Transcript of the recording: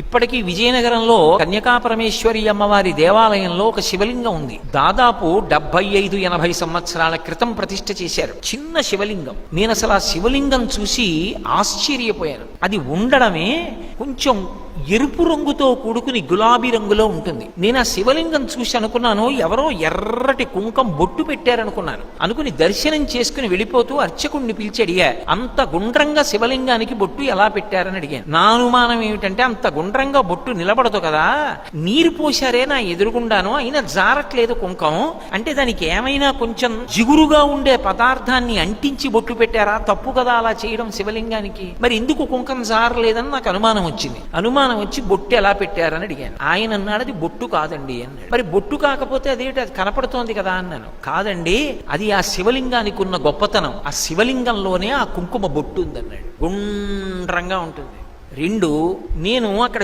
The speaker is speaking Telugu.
ఇప్పటికీ విజయనగరంలో కన్యకాపరమేశ్వరి అమ్మవారి దేవాలయంలో ఒక శివలింగం ఉంది. దాదాపు 75-80 సంవత్సరాల క్రితం ప్రతిష్ఠ చేశారు. చిన్న శివలింగం. నేను అసలు ఆ శివలింగం చూసి ఆశ్చర్యపోయాను. అది ఉండడమే కొంచెం ఎరుపు రంగుతో కూడుకుని గులాబీ రంగులో ఉంటుంది. నేను ఆ శివలింగం చూసి అనుకున్నాను, ఎవరో ఎర్రటి కుంకం బొట్టు పెట్టారనుకున్నాను. అనుకుని దర్శనం చేసుకుని వెళ్ళిపోతూ అర్చకుడిని పిలిచి అడిగా, అంత గుండ్రంగా శివలింగానికి బొట్టు ఎలా పెట్టారని అడిగాను. నా అనుమానం ఏమిటంటే, అంత గుండ్రంగా బొట్టు నిలబడదు కదా, నీరు పోశారే నా ఎదురుగుండాను, అయినా జారట్లేదు కుంకం అంటే దానికి ఏమైనా కొంచెం జిగురుగా ఉండే పదార్థాన్ని అంటించి బొట్టు పెట్టారా? తప్పు కదా అలా చేయడం శివలింగానికి. మరి ఎందుకు కుంకం జారలేదని నాకు అనుమానం వచ్చింది. అనుమానం వచ్చి బొట్టు ఎలా పెట్టారని అడిగాను. ఆయన అన్నాడు, అది బొట్టు కాదండి అన్నాడు. మరి బొట్టు కాకపోతే అదేంటి, అది కనపడుతోంది కదా అన్నాను. కాదండి, అది ఆ శివలింగానికి ఉన్న గొప్పతనం. ఆ శివలింగంలోనే ఆ కుంకుమ బొట్టు ఉందన్నాడు. గుండ్రంగా ఉంటుంది. 2, నేను అక్కడ